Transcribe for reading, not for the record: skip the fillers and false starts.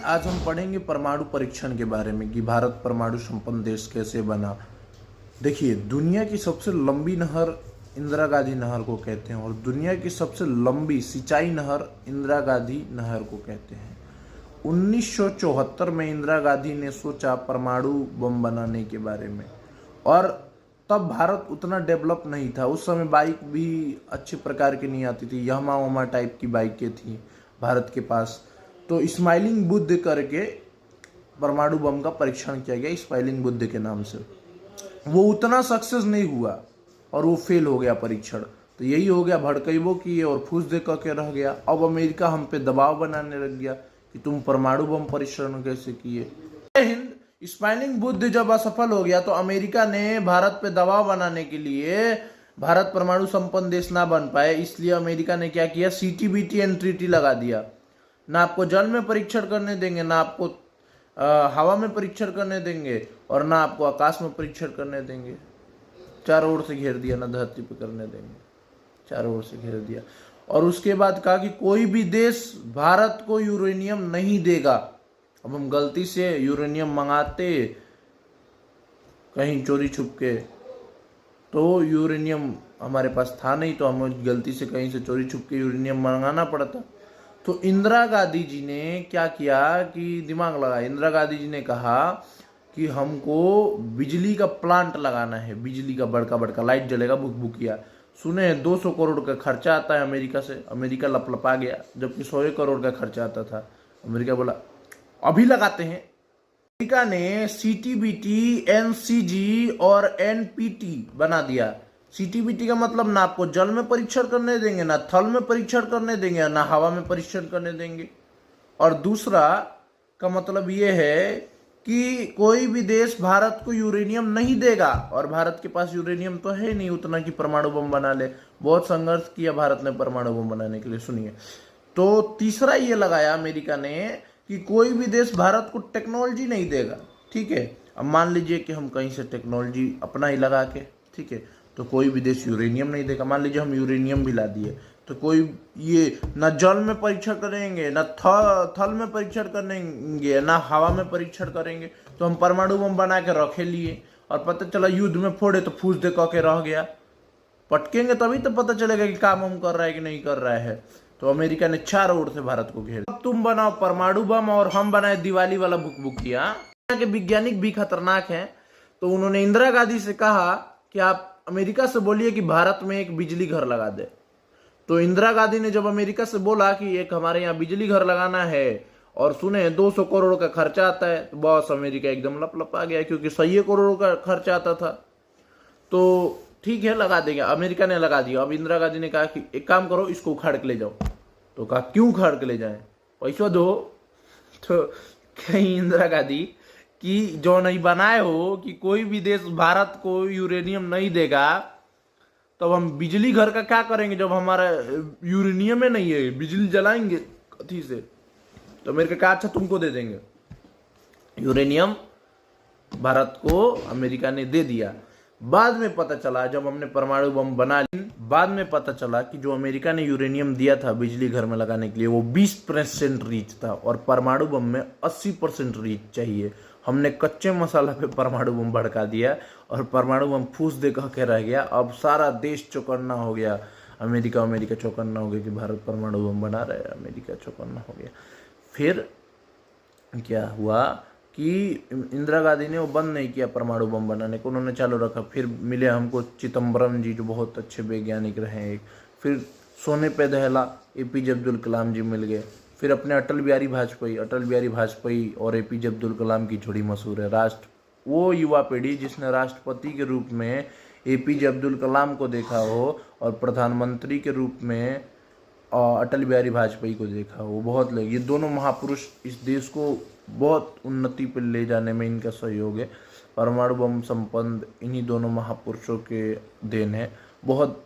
आज हम पढ़ेंगे परमाणु परीक्षण के बारे में कि भारत परमाणु संपन्न देश कैसे बना। देखिए, दुनिया की सबसे लंबी नहर इंदिरा गांधी नहर को कहते हैं और दुनिया की सबसे लंबी सिंचाई नहर इंदिरा गांधी नहर को कहते हैं। 1974 में इंदिरा गांधी ने सोचा परमाणु बम बनाने के बारे में, और तब भारत उतना डेवलप नहीं था। उस समय बाइक भी अच्छे प्रकार की नहीं आती थी, यामाहा टाइप की बाइकें थी भारत के पास। तो स्माइलिंग बुद्ध करके परमाणु बम का परीक्षण किया गया, स्माइलिंग बुद्ध के नाम से। वो उतना सक्सेस नहीं हुआ और वो फेल हो गया परीक्षण। तो यही हो गया, भड़कैबो किए और फूस दे करके रह गया। अब अमेरिका हम पे दबाव बनाने लग गया कि तुम परमाणु बम परीक्षण कैसे किए। हिंद स्माइलिंग बुद्ध जब असफल हो गया तो अमेरिका ने भारत पे दबाव बनाने के लिए, भारत परमाणु संपन्न देश ना बन पाए इसलिए अमेरिका ने क्या किया, CTBT एंट्रिटी लगा दिया। ना आपको जल में परीक्षण करने देंगे, ना आपको हवा में परीक्षण करने देंगे, और ना आपको आकाश में परीक्षण करने देंगे। चारों ओर से घेर दिया, ना धरती पे करने देंगे, चारों ओर से घेर दिया। और उसके बाद कहा कि कोई भी देश भारत को यूरेनियम नहीं देगा। अब हम गलती से यूरेनियम मंगाते कहीं चोरी छुप के, तो यूरेनियम हमारे पास था नहीं, तो हमें गलती से कहीं से चोरी छुप के यूरेनियम मंगाना पड़ता। तो इंदिरा गांधी जी ने क्या किया कि दिमाग लगाया। इंदिरा गांधी जी ने कहा कि हमको बिजली का प्लांट लगाना है, बिजली का बड़का बड़का लाइट जलेगा भुकभुकिया। सुने 200 करोड़ का खर्चा आता है अमेरिका से। अमेरिका लपलपा गया, जबकि 100 करोड़ का खर्चा आता था। अमेरिका बोला अभी लगाते हैं। अमेरिका ने CTBT, NCG और NPT बना दिया। CTBT का मतलब ना आपको जल में परीक्षण करने देंगे, ना थल में परीक्षण करने देंगे, ना हवा में परीक्षण करने देंगे। और दूसरा का मतलब ये है कि कोई भी देश भारत को यूरेनियम नहीं देगा, और भारत के पास यूरेनियम तो है नहीं उतना कि परमाणु बम बना ले। बहुत संघर्ष किया भारत ने परमाणु बम बनाने के लिए। सुनिए, तो तीसरा ये लगाया अमेरिका ने कि कोई भी देश भारत को टेक्नोलॉजी नहीं देगा। ठीक है, अब मान लीजिए कि हम कहीं से टेक्नोलॉजी अपना ही लगा के, ठीक है, तो कोई भी देश यूरेनियम नहीं देगा। मान लीजिए हम यूरेनियम भी ला दिए, तो कोई ये ना जल में परीक्षण करेंगे, ना थल में परीक्षण करेंगे, ना हवा में परीक्षण करेंगे। तो हम परमाणु बम बना के रखे लिए, और पता चला युद्ध में फोड़े तो फूस दे के रह गया। पटकेंगे तभी तो पता चलेगा कि काम हम कर रहा है कि नहीं कर रहा है। तो अमेरिका ने चारों ओर से भारत को घेर। अब तुम बनाओ परमाणु बम और हम बनाए दिवाली वाला भुकभुकिया। यहाँ के वैज्ञानिक भी खतरनाक हैं। तो उन्होंने इंदिरा गांधी से कहा कि आप अमेरिका से बोलिए कि भारत में एक बिजली घर लगा दे। तो इंदिरा गांधी ने जब अमेरिका से बोला कि एक हमारे यहाँ बिजली घर लगाना है, और सुने 200 करोड़ का खर्चा आता है, तो बॉस अमेरिका एकदम लपलपा गया, क्योंकि 100 करोड़ का खर्चा आता था। तो ठीक है, लगा देंगे। अमेरिका ने लगा दिया। अब इंदिरा गांधी ने कहा कि एक काम करो, इसको उखाड़ के ले जाओ। तो कहा क्यों उखाड़ के ले जाए, पैसा दो। तो कहीं इंदिरा गांधी कि जो नहीं बनाए हो कि कोई भी देश भारत को यूरेनियम नहीं देगा, तब हम बिजली घर का क्या करेंगे जब हमारा यूरेनियम में नहीं है, बिजली जलाएंगे कथी से। तो मेरे कहा अच्छा तुमको दे देंगे यूरेनियम। भारत को अमेरिका ने दे दिया। बाद में पता चला, जब हमने परमाणु बम बना ली, बाद में पता चला कि जो अमेरिका ने यूरेनियम दिया था बिजली घर में लगाने के लिए, वो 20% रीच था, और परमाणु बम में 80% रीच चाहिए। हमने कच्चे मसाला पे परमाणु बम भड़का दिया, और परमाणु बम फूस दे कह के रह गया। अब सारा देश चौकन्ना हो गया। अमेरिका चौकन्ना हो गया कि भारत परमाणु बम बना रहा है। अमेरिका चौकन्ना हो गया। फिर क्या हुआ कि इंदिरा गांधी ने वो बंद नहीं किया परमाणु बम बनाने को, उन्होंने चालू रखा। फिर मिले हमको चिदम्बरम जी, जो बहुत अच्छे वैज्ञानिक रहे एक। फिर सोने पे दहला APJ अब्दुल कलाम जी मिल गए। फिर अपने अटल बिहारी वाजपेयी और APJ अब्दुल कलाम की जोड़ी मशहूर है। वो युवा पीढ़ी जिसने राष्ट्रपति के रूप में APJ अब्दुल कलाम को देखा हो और प्रधानमंत्री के रूप में अटल बिहारी वाजपेयी को देखा हो, वो बहुत लोग, ये दोनों महापुरुष इस देश को बहुत उन्नति पर ले जाने में इनका सहयोग है। परमाणु बम संपन्न इन्हीं दोनों महापुरुषों के देन है। बहुत